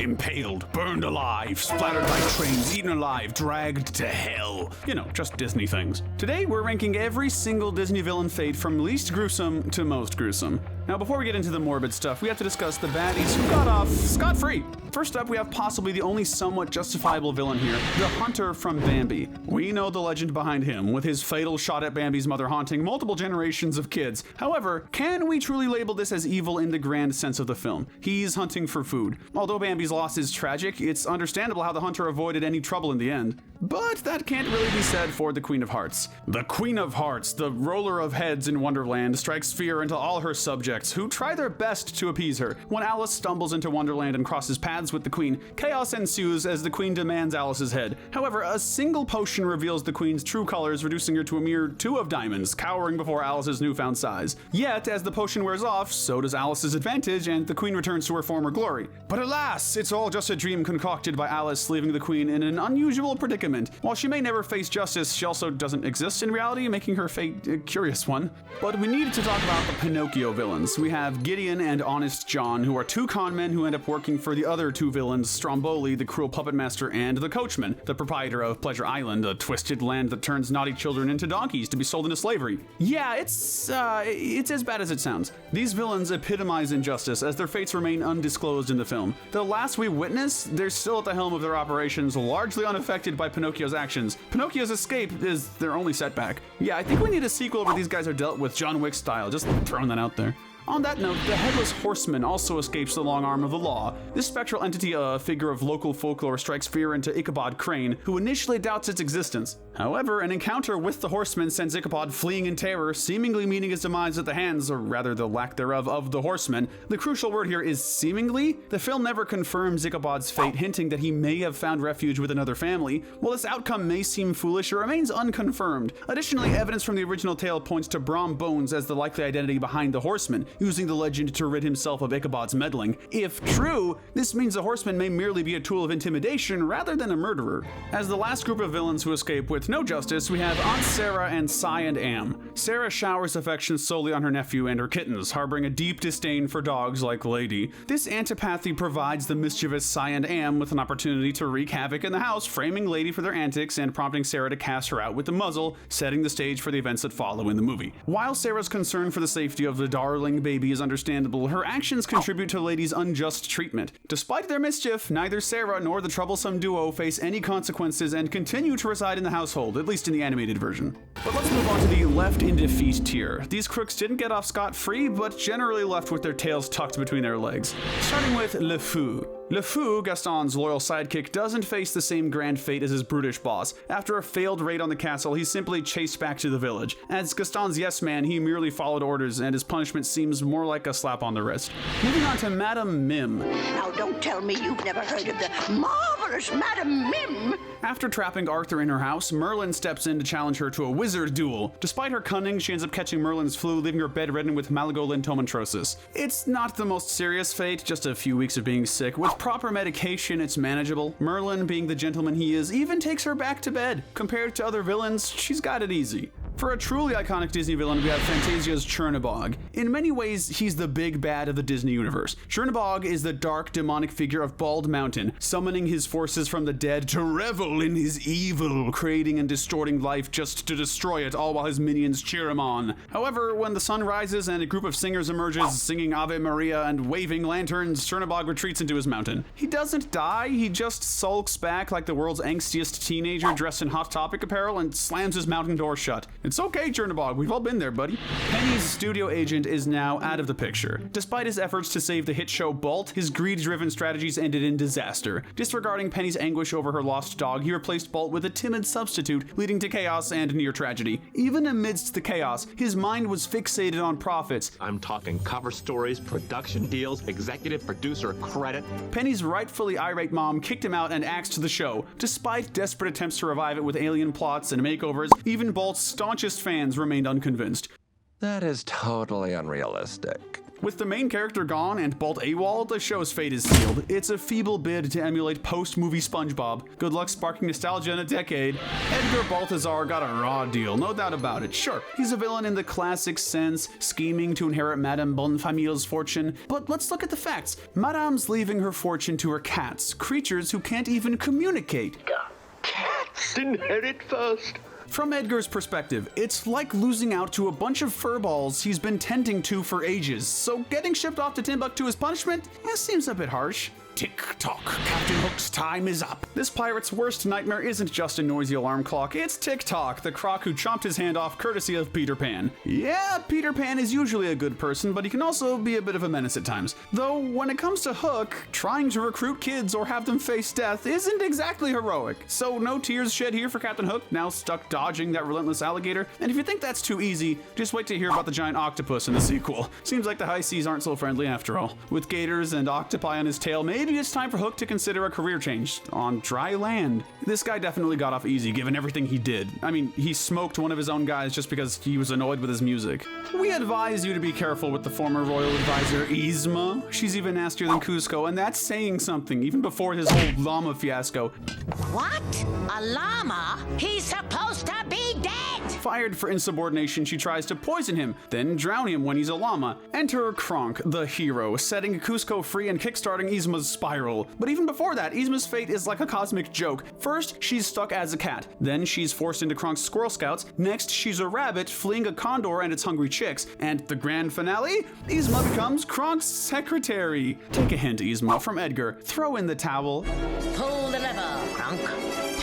impaled, burned alive, splattered by trains, eaten alive, dragged to hell. You know, just Disney things. Today, we're ranking every single Disney villain fate from least gruesome to most gruesome. Now, before we get into the morbid stuff, we have to discuss the baddies who got off scot-free. First up, we have possibly the only somewhat justifiable villain here, the Hunter from Bambi. We know the legend behind him, with his fatal shot at Bambi's mother haunting multiple generations of kids. However, can we truly label this as evil in the grand sense of the film? He's hunting for food. Although Bambi's loss is tragic, it's understandable how the hunter avoided any trouble in the end. But that can't really be said for the Queen of Hearts. The Queen of Hearts, the roller of heads in Wonderland, strikes fear into all her subjects, who try their best to appease her. When Alice stumbles into Wonderland and crosses paths with the Queen, chaos ensues as the Queen demands Alice's head. However, a single potion reveals the Queen's true colors, reducing her to a mere 2 of diamonds, cowering before Alice's newfound size. Yet, as the potion wears off, so does Alice's advantage, and the Queen returns to her former glory. But alas, it's all just a dream concocted by Alice, leaving the Queen in an unusual predicament. While she may never face justice, she also doesn't exist in reality, making her fate a curious one. But we need to talk about the Pinocchio villains. We have Gideon and Honest John, who are 2 con men who end up working for the other 2 villains, Stromboli, the cruel puppet master, and the coachman, the proprietor of Pleasure Island, a twisted land that turns naughty children into donkeys to be sold into slavery. Yeah, it's as bad as it sounds. These villains epitomize injustice, as their fates remain undisclosed in the film. The last we witness, they're still at the helm of their operations, largely unaffected by Pinocchio's actions. Pinocchio's escape is their only setback. Yeah, I think we need a sequel where these guys are dealt with John Wick style, just throwing that out there. On that note, the Headless Horseman also escapes the long arm of the law. This spectral entity, a figure of local folklore, strikes fear into Ichabod Crane, who initially doubts its existence. However, an encounter with the Horseman sends Ichabod fleeing in terror, seemingly meeting his demise at the hands, or rather the lack thereof, of the Horseman. The crucial word here is seemingly. The film never confirms Ichabod's fate, hinting that he may have found refuge with another family. While this outcome may seem foolish, it remains unconfirmed. Additionally, evidence from the original tale points to Brom Bones as the likely identity behind the Horseman, using the legend to rid himself of Ichabod's meddling. If true, this means the Horseman may merely be a tool of intimidation rather than a murderer. As the last group of villains who escape with no justice, we have Aunt Sarah and Cy and Am. Sarah showers affection solely on her nephew and her kittens, harboring a deep disdain for dogs like Lady. This antipathy provides the mischievous Cy and Am with an opportunity to wreak havoc in the house, framing Lady for their antics and prompting Sarah to cast her out with the muzzle, setting the stage for the events that follow in the movie. While Sarah's concern for the safety of the darling baby is understandable, her actions contribute to Lady's unjust treatment. Despite their mischief, neither Sarah nor the troublesome duo face any consequences and continue to reside in the household, at least in the animated version. But let's move on to the left in defeat tier. These crooks didn't get off scot-free, but generally left with their tails tucked between their legs. Starting with Le Fou. Le Fou, Gaston's loyal sidekick, doesn't face the same grand fate as his brutish boss. After a failed raid on the castle, he's simply chased back to the village. As Gaston's yes man, he merely followed orders, and his punishment seems more like a slap on the wrist. Moving on to Madame Mim. Now don't tell me you've never heard of the marvelous Madame Mim. After trapping Arthur in her house, Merlin steps in to challenge her to a wizard duel. Despite her cunning, she ends up catching Merlin's flu, leaving her bedridden with malagolintomentrosis. It's not the most serious fate, just a few weeks of being sick. With proper medication, it's manageable. Merlin, being the gentleman he is, even takes her back to bed. Compared to other villains, she's got it easy. For a truly iconic Disney villain, we have Fantasia's Chernabog. In many ways, he's the big bad of the Disney universe. Chernabog is the dark, demonic figure of Bald Mountain, summoning his forces from the dead to revel in his evil, creating and distorting life just to destroy it, all while his minions cheer him on. However, when the sun rises and a group of singers emerges, singing Ave Maria and waving lanterns, Chernabog retreats into his mountain. He doesn't die, he just sulks back like the world's angstiest teenager dressed in Hot Topic apparel and slams his mountain door shut. It's okay, Chernabog, we've all been there, buddy. Penny's studio agent is now out of the picture. Despite his efforts to save the hit show Bolt, his greed-driven strategies ended in disaster. Disregarding Penny's anguish over her lost dog, he replaced Bolt with a timid substitute, leading to chaos and near tragedy. Even amidst the chaos, his mind was fixated on profits. I'm talking cover stories, production deals, executive producer credit. Penny's rightfully irate mom kicked him out and axed the show. Despite desperate attempts to revive it with alien plots and makeovers, even Bolt's staunchest fans remained unconvinced. That is totally unrealistic. With the main character gone and Bolt AWOL, the show's fate is sealed. It's a feeble bid to emulate post-movie SpongeBob. Good luck sparking nostalgia in a decade. Edgar Balthazar got a raw deal, no doubt about it. Sure, he's a villain in the classic sense, scheming to inherit Madame Bonfamille's fortune. But let's look at the facts. Madame's leaving her fortune to her cats, creatures who can't even communicate. Cats inherit first. From Edgar's perspective, it's like losing out to a bunch of furballs he's been tending to for ages, so getting shipped off to Timbuktu as punishment seems a bit harsh. Tick-tock, Captain Hook's time is up. This pirate's worst nightmare isn't just a noisy alarm clock, it's Tick-tock, the croc who chomped his hand off courtesy of Peter Pan. Yeah, Peter Pan is usually a good person, but he can also be a bit of a menace at times. Though, when it comes to Hook, trying to recruit kids or have them face death isn't exactly heroic. So no tears shed here for Captain Hook, now stuck dodging that relentless alligator. And if you think that's too easy, just wait to hear about the giant octopus in the sequel. Seems like the high seas aren't so friendly after all. With gators and octopi on his tail, maybe it's time for Hook to consider a career change on dry land. This guy definitely got off easy given everything he did. I mean, he smoked one of his own guys just because he was annoyed with his music. We advise you to be careful with the former royal advisor Yzma. She's even nastier than Kuzco, and that's saying something, even before his whole llama fiasco. What? A llama? He's supposed to be dead! Fired for insubordination, she tries to poison him, then drown him when he's a llama. Enter Kronk, the hero, setting Kuzco free and kickstarting Yzma's spiral. But even before that, Yzma's fate is like a cosmic joke. First, she's stuck as a cat. Then she's forced into Kronk's Squirrel Scouts. Next, she's a rabbit fleeing a condor and its hungry chicks. And the grand finale? Yzma becomes Kronk's secretary. Take a hint, Yzma, from Edgar. Throw in the towel. Pull the lever, Kronk.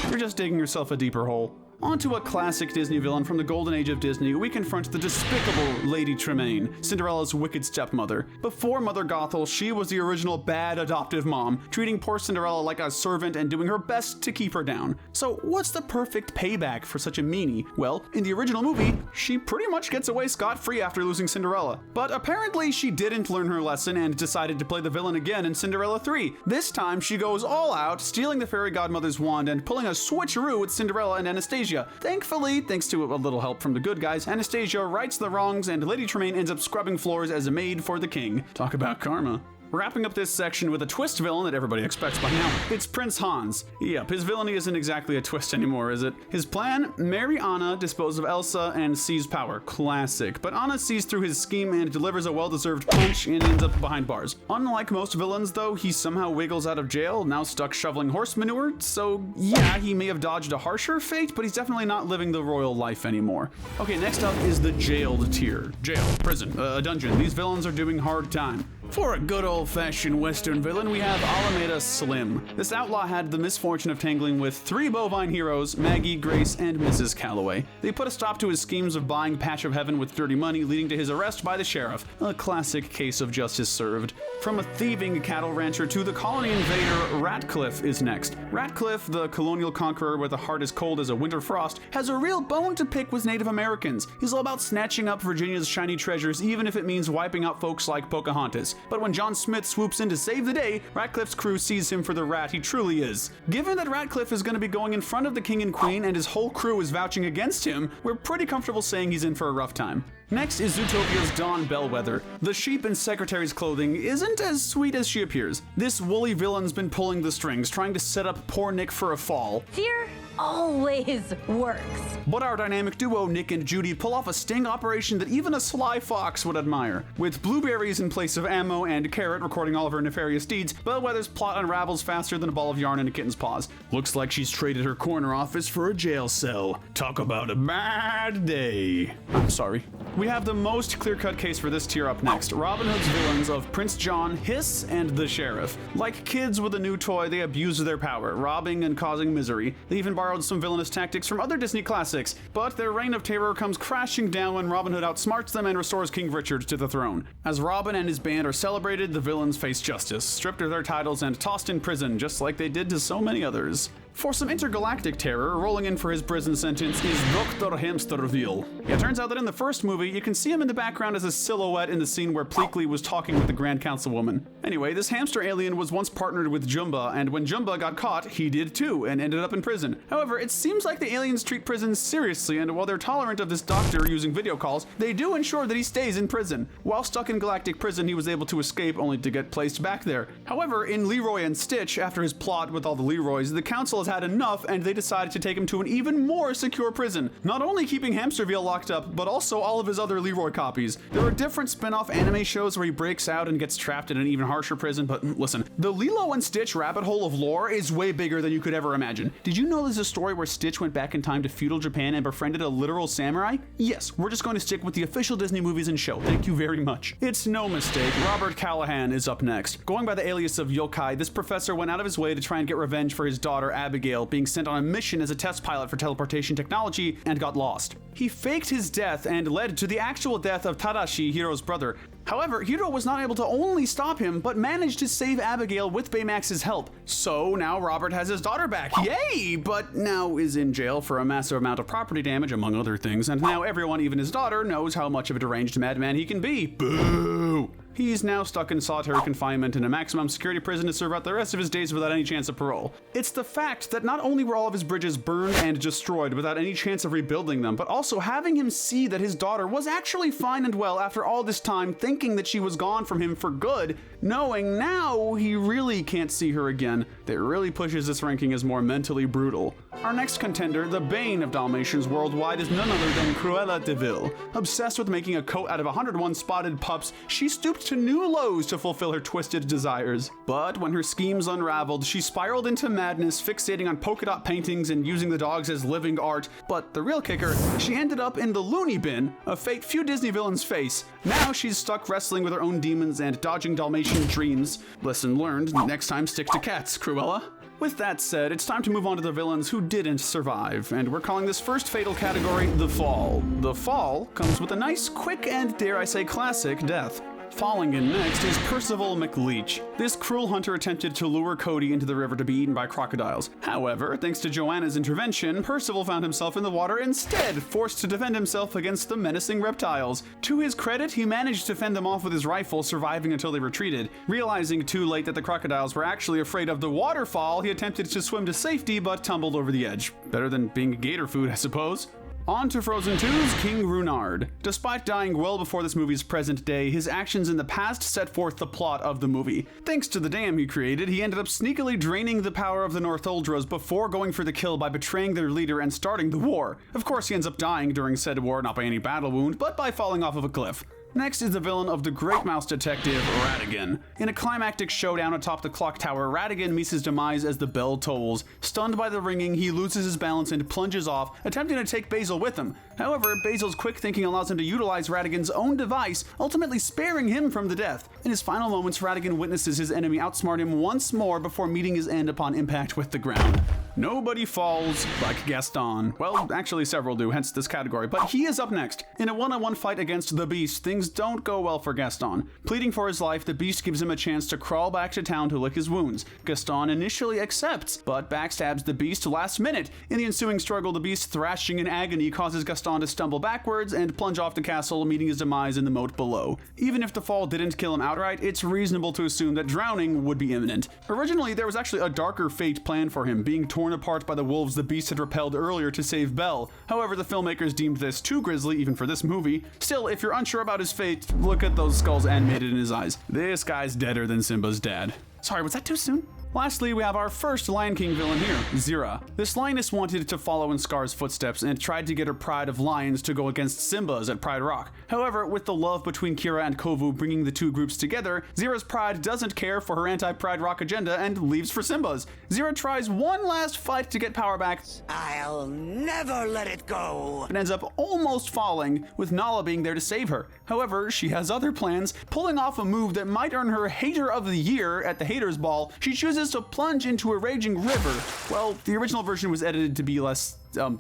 You're just digging yourself a deeper hole. Onto a classic Disney villain from the golden age of Disney, we confront the despicable Lady Tremaine, Cinderella's wicked stepmother. Before Mother Gothel, she was the original bad adoptive mom, treating poor Cinderella like a servant and doing her best to keep her down. So what's the perfect payback for such a meanie? Well, in the original movie, she pretty much gets away scot-free after losing Cinderella. But apparently she didn't learn her lesson and decided to play the villain again in Cinderella 3. This time she goes all out, stealing the fairy godmother's wand and pulling a switcheroo with Cinderella and Anastasia. Thankfully, thanks to a little help from the good guys, Anastasia rights the wrongs and Lady Tremaine ends up scrubbing floors as a maid for the king. Talk about karma. Wrapping up this section with a twist villain that everybody expects by now, it's Prince Hans. Yep, his villainy isn't exactly a twist anymore, is it? His plan? Marry Anna, dispose of Elsa, and seize power. Classic. But Anna sees through his scheme and delivers a well-deserved punch and ends up behind bars. Unlike most villains, though, he somehow wiggles out of jail, now stuck shoveling horse manure, so yeah, he may have dodged a harsher fate, but he's definitely not living the royal life anymore. Okay, next up is the jailed tier. Jail, prison, a dungeon. These villains are doing hard time. For a good old-fashioned Western villain, we have Alameda Slim. This outlaw had the misfortune of tangling with 3 bovine heroes, Maggie, Grace, and Mrs. Calloway. They put a stop to his schemes of buying Patch of Heaven with dirty money, leading to his arrest by the sheriff. A classic case of justice served. From a thieving cattle rancher to the colony invader, Ratcliffe is next. Ratcliffe, the colonial conqueror with a heart as cold as a winter frost, has a real bone to pick with Native Americans. He's all about snatching up Virginia's shiny treasures, even if it means wiping out folks like Pocahontas. But when John Smith swoops in to save the day, Ratcliffe's crew sees him for the rat he truly is. Given that Ratcliffe is going to be going in front of the king and queen and his whole crew is vouching against him, we're pretty comfortable saying he's in for a rough time. Next is Zootopia's Dawn Bellwether. The sheep in Secretary's clothing isn't as sweet as she appears. This woolly villain's been pulling the strings, trying to set up poor Nick for a fall. Fear always works. But our dynamic duo, Nick and Judy, pull off a sting operation that even a sly fox would admire. With blueberries in place of ammo and Carrot recording all of her nefarious deeds, Bellwether's plot unravels faster than a ball of yarn in a kitten's paws. Looks like she's traded her corner office for a jail cell. Talk about a bad day. I'm sorry. We have the most clear-cut case for this tier up next. Robin Hood's villains of Prince John, Hiss, and the Sheriff. Like kids with a new toy, they abuse their power, robbing and causing misery. They even borrowed some villainous tactics from other Disney classics, but their reign of terror comes crashing down when Robin Hood outsmarts them and restores King Richard to the throne. As Robin and his band are celebrated, the villains face justice, stripped of their titles and tossed in prison, just like they did to so many others. For some intergalactic terror, rolling in for his prison sentence is Dr. Hamsterville. It turns out that in the first movie, you can see him in the background as a silhouette in the scene where Pleakley was talking with the Grand Councilwoman. Anyway, this hamster alien was once partnered with Jumba, and when Jumba got caught, he did too, and ended up in prison. However, it seems like the aliens treat prisons seriously, and while they're tolerant of this doctor using video calls, they do ensure that he stays in prison. While stuck in galactic prison, he was able to escape only to get placed back there. However, in Leroy and Stitch, after his plot with all the Leroys, the council has had enough, and they decided to take him to an even more secure prison, not only keeping Hamsterville locked up, but also all of his other Leroy copies. There are different spin-off anime shows where he breaks out and gets trapped in an even harsher prison, but listen, the Lilo and Stitch rabbit hole of lore is way bigger than you could ever imagine. Did you know there's a story where Stitch went back in time to feudal Japan and befriended a literal samurai? Yes, we're just going to stick with the official Disney movies and show. Thank you very much. It's no mistake, Robert Callahan is up next. Going by the alias of Yokai, this professor went out of his way to try and get revenge for his daughter Abigail being sent on a mission as a test pilot for teleportation technology and got lost. He faked his death and led to the actual death of Tadashi, Hiro's brother. However, Hiro was not able to only stop him, but managed to save Abigail with Baymax's help. So now Robert has his daughter back, yay! But now is in jail for a massive amount of property damage, among other things, and now everyone, even his daughter, knows how much of a deranged madman he can be. Boo! He's now stuck in solitary confinement in a maximum security prison to serve out the rest of his days without any chance of parole. It's the fact that not only were all of his bridges burned and destroyed without any chance of rebuilding them, but also having him see that his daughter was actually fine and well after all this time, thinking that she was gone from him for good, knowing now he really can't see her again, that really pushes this ranking as more mentally brutal. Our next contender, the bane of Dalmatians worldwide, is none other than Cruella de Vil. Obsessed with making a coat out of 101 spotted pups, she stooped to new lows to fulfill her twisted desires. But when her schemes unraveled, she spiraled into madness, fixating on polka dot paintings and using the dogs as living art. But the real kicker, she ended up in the loony bin, a fate few Disney villains face. Now she's stuck wrestling with her own demons and dodging Dalmatian dreams. Lesson learned, next time stick to cats, Cruella. With that said, it's time to move on to the villains who didn't survive, and we're calling this first fatal category The Fall. The Fall comes with a nice, quick, and dare I say classic death. Falling in next is Percival McLeach. This cruel hunter attempted to lure Cody into the river to be eaten by crocodiles. However, thanks to Joanna's intervention, Percival found himself in the water instead, forced to defend himself against the menacing reptiles. To his credit, he managed to fend them off with his rifle, surviving until they retreated. Realizing too late that the crocodiles were actually afraid of the waterfall, he attempted to swim to safety but tumbled over the edge. Better than being gator food, I suppose. On to Frozen 2's King Runard. Despite dying well before this movie's present day, his actions in the past set forth the plot of the movie. Thanks to the dam he created, he ended up sneakily draining the power of the Northuldras before going for the kill by betraying their leader and starting the war. Of course, he ends up dying during said war, not by any battle wound, but by falling off of a cliff. Next is the villain of The Great Mouse Detective, Ratigan. In a climactic showdown atop the clock tower, Ratigan meets his demise as the bell tolls. Stunned by the ringing, he loses his balance and plunges off, attempting to take Basil with him. However, Basil's quick thinking allows him to utilize Ratigan's own device, ultimately sparing him from the death. In his final moments, Ratigan witnesses his enemy outsmart him once more before meeting his end upon impact with the ground. Nobody falls like Gaston. Well, actually several do, hence this category, but he is up next. In a one-on-one fight against the Beast, things don't go well for Gaston. Pleading for his life, the Beast gives him a chance to crawl back to town to lick his wounds. Gaston initially accepts, but backstabs the Beast last minute. In the ensuing struggle, the Beast, thrashing in agony, causes Gaston to stumble backwards and plunge off the castle, meeting his demise in the moat below. Even if the fall didn't kill him outright, it's reasonable to assume that drowning would be imminent. Originally, there was actually a darker fate planned for him, being torn apart by the wolves the Beast had repelled earlier to save Belle. However, the filmmakers deemed this too grisly even for this movie. Still, if you're unsure about his fate, look at those skulls animated in his eyes. This guy's deader than Simba's dad. Sorry, was that too soon? Lastly, we have our first Lion King villain here, Zira. This lioness wanted to follow in Scar's footsteps and tried to get her pride of lions to go against Simba's at Pride Rock. However, with the love between Kira and Kovu bringing the two groups together, Zira's pride doesn't care for her anti-Pride Rock agenda and leaves for Simba's. Zira tries one last fight to get power back. I'll never let it go. And ends up almost falling, with Nala being there to save her. However, she has other plans, pulling off a move that might earn her Hater of the Year at the Haters Ball. She chooses to plunge into a raging river. Well, the original version was edited to be less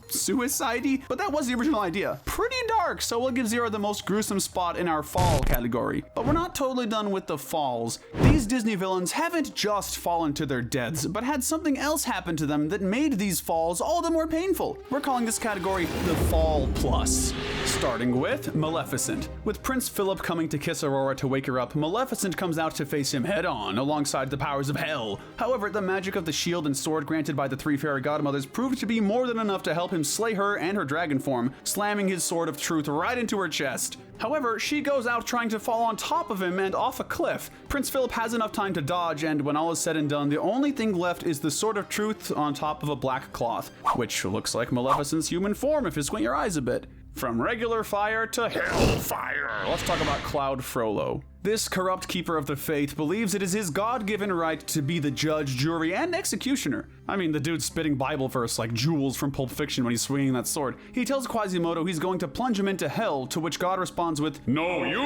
suicide-y, but that was the original idea. Pretty dark, so we'll give Zero the most gruesome spot in our fall category. But we're not totally done with the falls. These Disney villains haven't just fallen to their deaths, but had something else happen to them that made these falls all the more painful. We're calling this category the Fall Plus. Starting with Maleficent. With Prince Philip coming to kiss Aurora to wake her up, Maleficent comes out to face him head-on, alongside the powers of hell. However, the magic of the shield and sword granted by the three fairy godmothers proved to be more than enough to help him slay her and her dragon form, slamming his sword of truth right into her chest. However, she goes out trying to fall on top of him and off a cliff. Prince Philip has enough time to dodge, and when all is said and done, the only thing left is the sword of truth on top of a black cloth, which looks like Maleficent's human form if you squint your eyes a bit. From regular fire to hellfire, let's talk about Cloud Frollo. This corrupt keeper of the faith believes it is his God-given right to be the judge, jury, and executioner. I mean, the dude's spitting Bible verse like Jules from Pulp Fiction when he's swinging that sword. He tells Quasimodo he's going to plunge him into hell, to which God responds with, "No, you,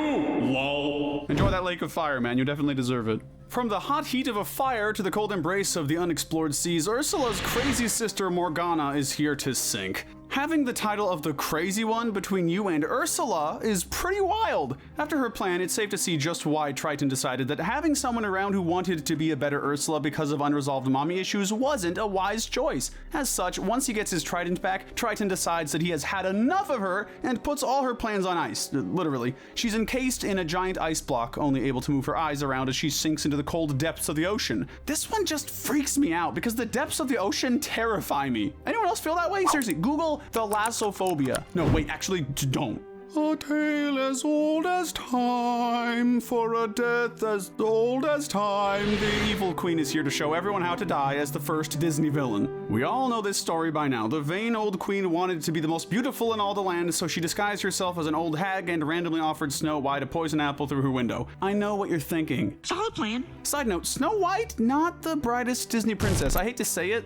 lol." Enjoy that lake of fire, man. You definitely deserve it. From the hot heat of a fire to the cold embrace of the unexplored seas, Ursula's crazy sister Morgana is here to sink. Having the title of the crazy one between you and Ursula is pretty wild. After her plan, it's safe to see just why Triton decided that having someone around who wanted to be a better Ursula because of unresolved mommy issues wasn't a wise choice. As such, once he gets his trident back, Triton decides that he has had enough of her and puts all her plans on ice. Literally. She's encased in a giant ice block, only able to move her eyes around as she sinks into the cold depths of the ocean. This one just freaks me out because the depths of the ocean terrify me. Anyone else feel that way? Seriously, Google thalassophobia. No, wait, actually, don't. A tale as old as time, for a death as old as time. The evil queen is here to show everyone how to die as the first Disney villain. We all know this story by now. The vain old queen wanted to be the most beautiful in all the land, so she disguised herself as an old hag and randomly offered Snow White a poison apple through her window. I know what you're thinking. Solid plan. Side note, Snow White, not the brightest Disney princess. I hate to say it,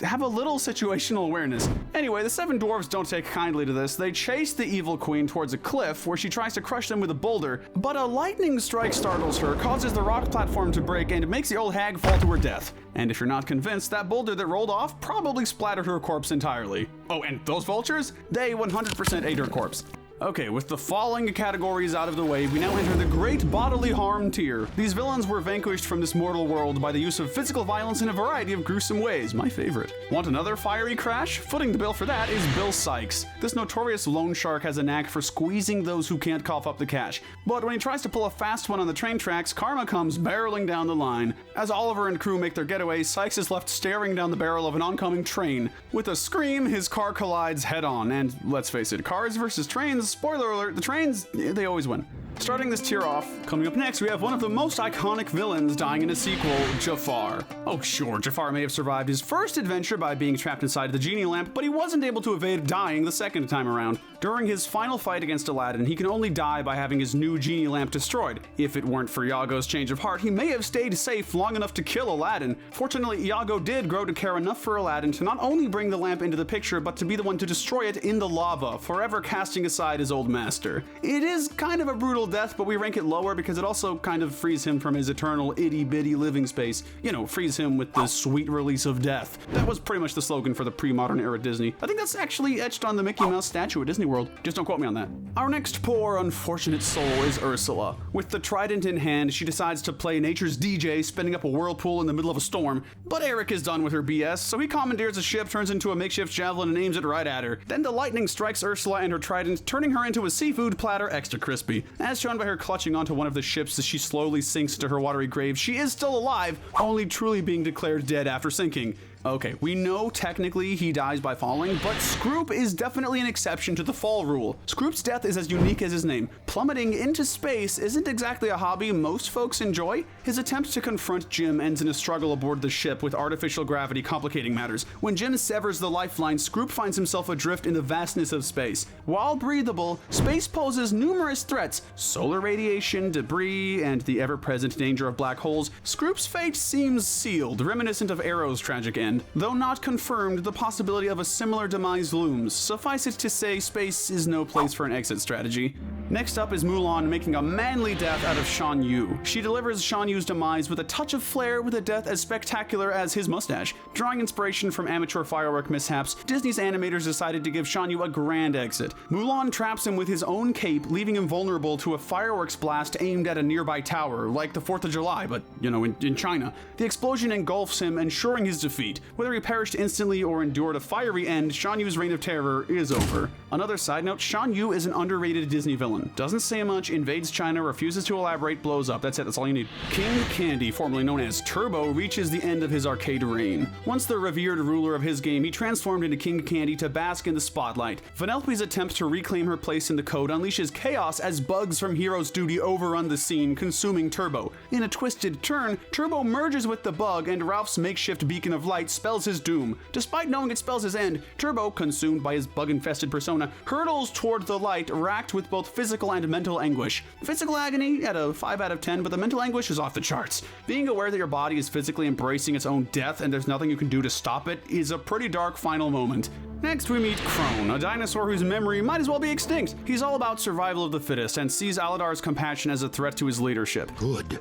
have a little situational awareness. Anyway, the seven dwarves don't take kindly to this. They chase the evil queen towards a cliff where she tries to crush them with a boulder, but a lightning strike startles her, causes the rock platform to break, and makes the old hag fall to her death. And if you're not convinced, that boulder that rolled off probably splattered her corpse entirely. Oh, and those vultures? They 100% ate her corpse. Okay, with the falling categories out of the way, we now enter the great bodily harm tier. These villains were vanquished from this mortal world by the use of physical violence in a variety of gruesome ways, my favorite. Want another fiery crash? Footing the bill for that is Bill Sykes. This notorious loan shark has a knack for squeezing those who can't cough up the cash. But when he tries to pull a fast one on the train tracks, karma comes barreling down the line. As Oliver and crew make their getaway, Sykes is left staring down the barrel of an oncoming train. With a scream, his car collides head-on, and let's face it, cars versus trains, spoiler alert, the trains, they always win. Starting this tier off, coming up next, we have one of the most iconic villains dying in a sequel, Jafar. Oh sure, Jafar may have survived his first adventure by being trapped inside the genie lamp, but he wasn't able to evade dying the second time around. During his final fight against Aladdin, he can only die by having his new genie lamp destroyed. If it weren't for Iago's change of heart, he may have stayed safe long enough to kill Aladdin. Fortunately, Iago did grow to care enough for Aladdin to not only bring the lamp into the picture, but to be the one to destroy it in the lava, forever casting aside his old master. It is kind of a brutal death, but we rank it lower because it also kind of frees him from his eternal itty-bitty living space. You know, frees him with the sweet release of death. That was pretty much the slogan for the pre-modern era Disney. I think that's actually etched on the Mickey Mouse statue at Disney World. Just don't quote me on that. Our next poor, unfortunate soul is Ursula. With the trident in hand, she decides to play nature's DJ, spinning up a whirlpool in the middle of a storm. But Eric is done with her BS, so he commandeers a ship, turns into a makeshift javelin, and aims it right at her. Then the lightning strikes Ursula and her trident, turning her into a seafood platter extra crispy. As shown by her clutching onto one of the ships as she slowly sinks to her watery grave, she is still alive, only truly being declared dead after sinking. Okay, we know technically he dies by falling, but Scroop is definitely an exception to the fall rule. Scroop's death is as unique as his name. Plummeting into space isn't exactly a hobby most folks enjoy. His attempt to confront Jim ends in a struggle aboard the ship, with artificial gravity complicating matters. When Jim severs the lifeline, Scroop finds himself adrift in the vastness of space. While breathable, space poses numerous threats: solar radiation, debris, and the ever-present danger of black holes. Scroop's fate seems sealed, reminiscent of Arrow's tragic end. Though not confirmed, the possibility of a similar demise looms. Suffice it to say, space is no place for an exit strategy. Next up is Mulan making a manly death out of Shan Yu. She delivers Shan Yu's demise with a touch of flair with a death as spectacular as his mustache. Drawing inspiration from amateur firework mishaps, Disney's animators decided to give Shan Yu a grand exit. Mulan traps him with his own cape, leaving him vulnerable to a fireworks blast aimed at a nearby tower, like the 4th of July, but, in China. The explosion engulfs him, ensuring his defeat. Whether he perished instantly or endured a fiery end, Shan Yu's reign of terror is over. Another side note, Shan Yu is an underrated Disney villain. Doesn't say much, invades China, refuses to elaborate, blows up. That's it, that's all you need. King Candy, formerly known as Turbo, reaches the end of his arcade reign. Once the revered ruler of his game, he transformed into King Candy to bask in the spotlight. Vanellope's attempt to reclaim her place in the code unleashes chaos as bugs from Hero's Duty overrun the scene, consuming Turbo. In a twisted turn, Turbo merges with the bug, and Ralph's makeshift beacon of light spells his doom. Despite knowing it spells his end, Turbo, consumed by his bug-infested persona, hurtles toward the light, racked with both physical and mental anguish. Physical agony at a 5 out of 10, but the mental anguish is off the charts. Being aware that your body is physically embracing its own death and there's nothing you can do to stop it is a pretty dark final moment. Next, we meet Krone, a dinosaur whose memory might as well be extinct. He's all about survival of the fittest and sees Aladar's compassion as a threat to his leadership. Good.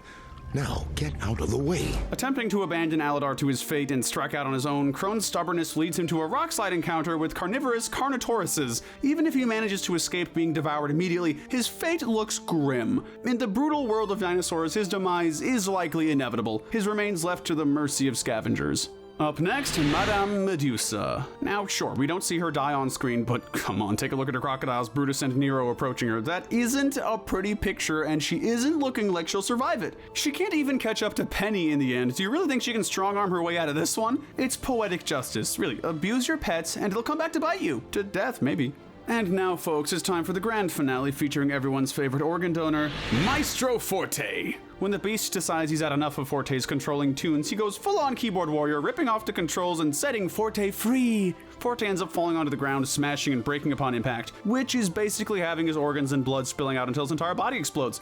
Now, get out of the way. Attempting to abandon Aladar to his fate and strike out on his own, Krone's stubbornness leads him to a rockslide encounter with carnivorous Carnotauruses. Even if he manages to escape being devoured immediately, his fate looks grim. In the brutal world of dinosaurs, his demise is likely inevitable, his remains left to the mercy of scavengers. Up next, Madame Medusa. Now, sure, we don't see her die on screen, but come on, take a look at her crocodiles, Brutus and Nero approaching her. That isn't a pretty picture, and she isn't looking like she'll survive it. She can't even catch up to Penny in the end. Do you really think she can strong-arm her way out of this one? It's poetic justice, really. Abuse your pets, and they'll come back to bite you. To death, maybe. And now, folks, it's time for the grand finale featuring everyone's favorite organ donor, Maestro Forte. When the Beast decides he's had enough of Forte's controlling tunes, he goes full-on keyboard warrior, ripping off the controls and setting Forte free. Forte ends up falling onto the ground, smashing and breaking upon impact, which is basically having his organs and blood spilling out until his entire body explodes.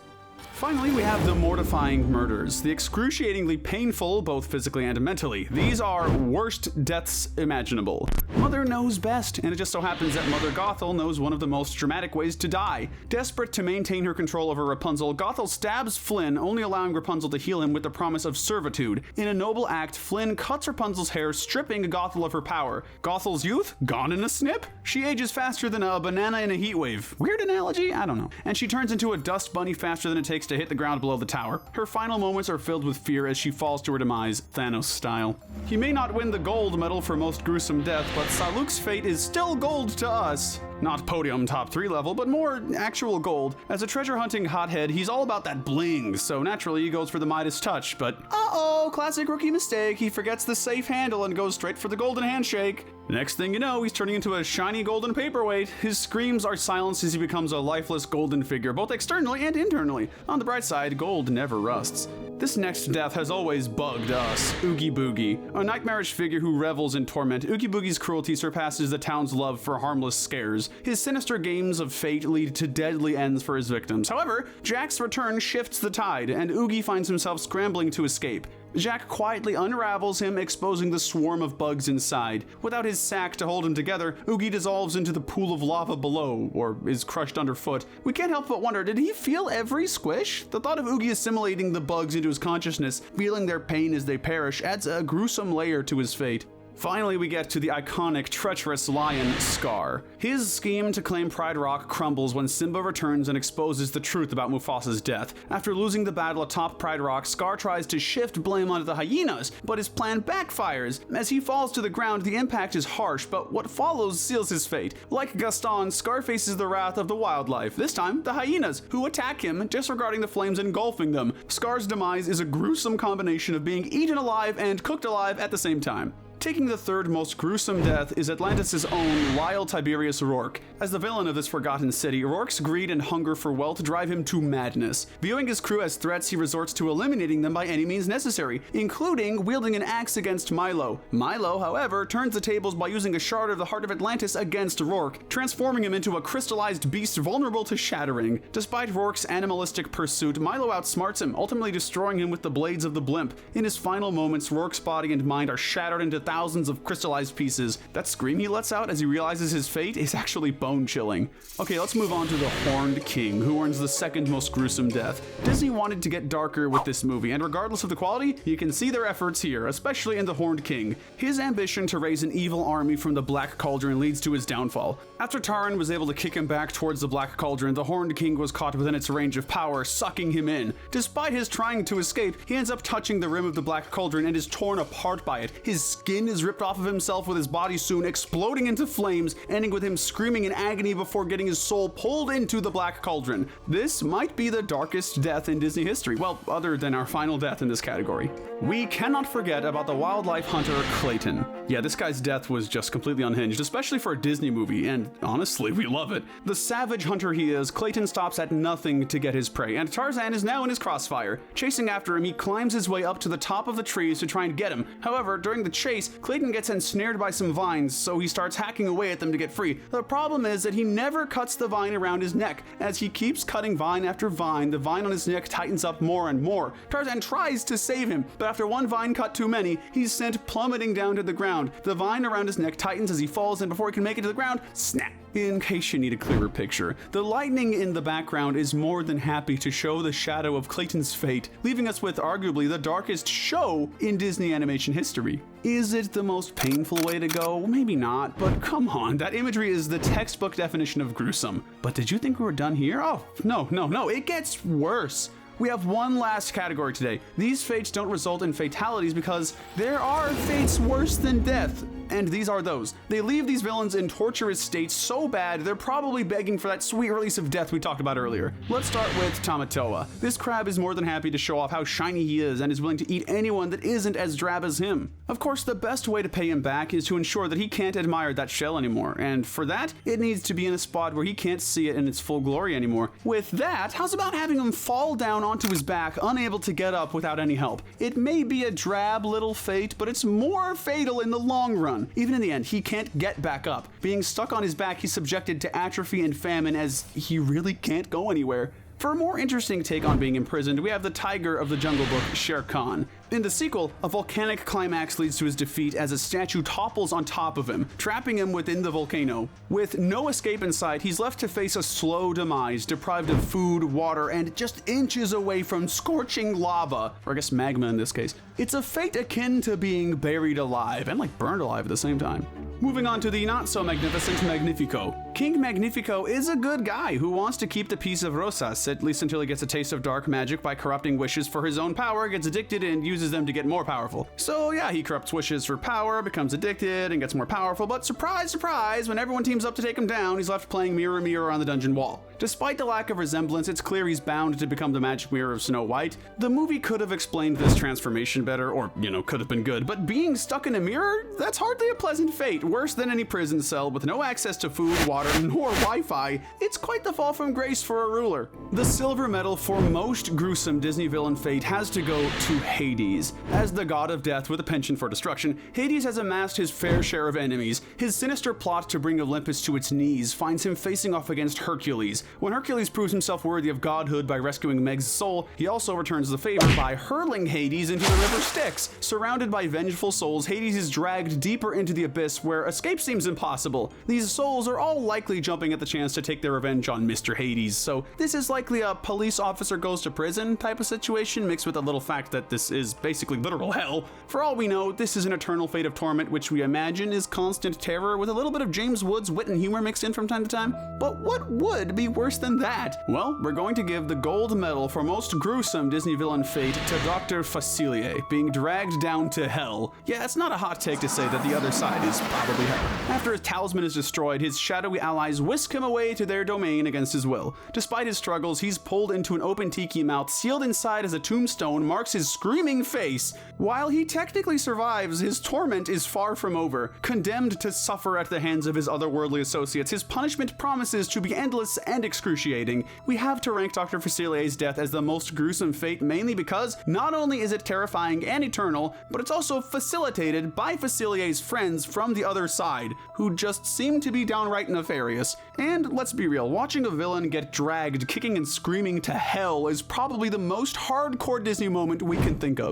Finally, we have the mortifying murders, the excruciatingly painful, both physically and mentally. These are worst deaths imaginable. Mother knows best, and it just so happens that Mother Gothel knows one of the most dramatic ways to die. Desperate to maintain her control over Rapunzel, Gothel stabs Flynn, only allowing Rapunzel to heal him with the promise of servitude. In a noble act, Flynn cuts Rapunzel's hair, stripping Gothel of her power. Gothel's youth? Gone in a snip? She ages faster than a banana in a heat wave. Weird analogy? I don't know. And she turns into a dust bunny faster than it takes to hit the ground below the tower. Her final moments are filled with fear as she falls to her demise, Thanos style. He may not win the gold medal for most gruesome death, but Saluk's fate is still gold to us. Not podium top 3 level, but more actual gold. As a treasure hunting hothead, he's all about that bling, so naturally he goes for the Midas touch, but uh-oh, classic rookie mistake. He forgets the safe handle and goes straight for the golden handshake. Next thing you know, he's turning into a shiny golden paperweight. His screams are silenced as he becomes a lifeless golden figure, both externally and internally. On the bright side, gold never rusts. This next death has always bugged us, Oogie Boogie. A nightmarish figure who revels in torment, Oogie Boogie's cruelty surpasses the town's love for harmless scares. His sinister games of fate lead to deadly ends for his victims. However, Jack's return shifts the tide, and Oogie finds himself scrambling to escape. Jack quietly unravels him, exposing the swarm of bugs inside. Without his sack to hold him together, Oogie dissolves into the pool of lava below, or is crushed underfoot. We can't help but wonder, did he feel every squish? The thought of Oogie assimilating the bugs into his consciousness, feeling their pain as they perish, adds a gruesome layer to his fate. Finally, we get to the iconic, treacherous lion, Scar. His scheme to claim Pride Rock crumbles when Simba returns and exposes the truth about Mufasa's death. After losing the battle atop Pride Rock, Scar tries to shift blame onto the hyenas, but his plan backfires. As he falls to the ground, the impact is harsh, but what follows seals his fate. Like Gaston, Scar faces the wrath of the wildlife, this time the hyenas, who attack him, disregarding the flames engulfing them. Scar's demise is a gruesome combination of being eaten alive and cooked alive at the same time. Taking the third most gruesome death is Atlantis' own Lyle Tiberius Rourke. As the villain of this forgotten city, Rourke's greed and hunger for wealth drive him to madness. Viewing his crew as threats, he resorts to eliminating them by any means necessary, including wielding an axe against Milo. Milo, however, turns the tables by using a shard of the Heart of Atlantis against Rourke, transforming him into a crystallized beast vulnerable to shattering. Despite Rourke's animalistic pursuit, Milo outsmarts him, ultimately destroying him with the blades of the blimp. In his final moments, Rourke's body and mind are shattered into thousands thousands of crystallized pieces. That scream he lets out as he realizes his fate is actually bone-chilling. Okay, let's move on to the Horned King, who earns the second most gruesome death. Disney wanted to get darker with this movie, and regardless of the quality, you can see their efforts here, especially in the Horned King. His ambition to raise an evil army from the Black Cauldron leads to his downfall. After Taran was able to kick him back towards the Black Cauldron, the Horned King was caught within its range of power, sucking him in. Despite his trying to escape, he ends up touching the rim of the Black Cauldron and is torn apart by it. His skin is ripped off of himself, with his body soon exploding into flames, ending with him screaming in agony before getting his soul pulled into the Black Cauldron. This might be the darkest death in Disney history, well, other than our final death in this category. We cannot forget about the wildlife hunter Clayton. Yeah, this guy's death was just completely unhinged, especially for a Disney movie, and honestly, we love it. The savage hunter he is, Clayton stops at nothing to get his prey, and Tarzan is now in his crossfire. Chasing after him, he climbs his way up to the top of the trees to try and get him. However, during the chase, Clayton gets ensnared by some vines, so he starts hacking away at them to get free. The problem is that he never cuts the vine around his neck. As he keeps cutting vine after vine, the vine on his neck tightens up more and more. Tarzan tries to save him, but after one vine cut too many, he's sent plummeting down to the ground. The vine around his neck tightens as he falls, and before he can make it to the ground, snap. In case you need a clearer picture, the lightning in the background is more than happy to show the shadow of Clayton's fate, leaving us with arguably the darkest show in Disney animation history. Is it the most painful way to go? Maybe not, but come on, that imagery is the textbook definition of gruesome. But did you think we were done here? Oh, no, it gets worse. We have one last category today. These fates don't result in fatalities because there are fates worse than death. And these are those. They leave these villains in torturous states so bad, they're probably begging for that sweet release of death we talked about earlier. Let's start with Tamatoa. This crab is more than happy to show off how shiny he is and is willing to eat anyone that isn't as drab as him. Of course, the best way to pay him back is to ensure that he can't admire that shell anymore, and for that, it needs to be in a spot where he can't see it in its full glory anymore. With that, how's about having him fall down onto his back, unable to get up without any help? It may be a drab little fate, but it's more fatal in the long run. Even in the end, he can't get back up. Being stuck on his back, he's subjected to atrophy and famine as he really can't go anywhere. For a more interesting take on being imprisoned, we have the tiger of the Jungle Book, Shere Khan. In the sequel, a volcanic climax leads to his defeat as a statue topples on top of him, trapping him within the volcano. With no escape in sight, he's left to face a slow demise, deprived of food, water, and just inches away from scorching lava, or I guess magma in this case. It's a fate akin to being buried alive, and like burned alive at the same time. Moving on to the not-so-magnificent Magnifico. King Magnifico is a good guy who wants to keep the peace of Rosas, at least until he gets a taste of dark magic by corrupting wishes for his own power, gets addicted, and uses them to get more powerful. So yeah, he corrupts wishes for power, becomes addicted, and gets more powerful, but surprise, surprise, when everyone teams up to take him down, he's left playing Mirror Mirror on the dungeon wall. Despite the lack of resemblance, it's clear he's bound to become the magic mirror of Snow White. The movie could have explained this transformation better, or, could have been good, but being stuck in a mirror? That's hardly a pleasant fate. Worse than any prison cell with no access to food, water, nor Wi-Fi. It's quite the fall from grace for a ruler. The silver medal for most gruesome Disney villain fate has to go to Hades. As the god of death with a penchant for destruction, Hades has amassed his fair share of enemies. His sinister plot to bring Olympus to its knees finds him facing off against Hercules. When Hercules proves himself worthy of godhood by rescuing Meg's soul, he also returns the favor by hurling Hades into the river Styx. Surrounded by vengeful souls, Hades is dragged deeper into the abyss where escape seems impossible. These souls are all likely jumping at the chance to take their revenge on Mr. Hades, so this is likely a police officer goes to prison type of situation, mixed with a little fact that this is basically literal hell. For all we know, this is an eternal fate of torment, which we imagine is constant terror with a little bit of James Woods' wit and humor mixed in from time to time. But what would be worse than that? Well, we're going to give the gold medal for most gruesome Disney villain fate to Dr. Facilier, being dragged down to hell. Yeah, it's not a hot take to say that the other side is probably hell. After his talisman is destroyed, his shadowy allies whisk him away to their domain against his will. Despite his struggles, he's pulled into an open tiki mouth, sealed inside as a tombstone marks his screaming face. While he technically survives, his torment is far from over. Condemned to suffer at the hands of his otherworldly associates, his punishment promises to be endless and excruciating. We have to rank Dr. Facilier's death as the most gruesome fate mainly because not only is it terrifying and eternal, but it's also facilitated by Facilier's friends from the other side, who just seem to be downright nefarious. And let's be real, watching a villain get dragged kicking and screaming to hell is probably the most hardcore Disney moment we can think of.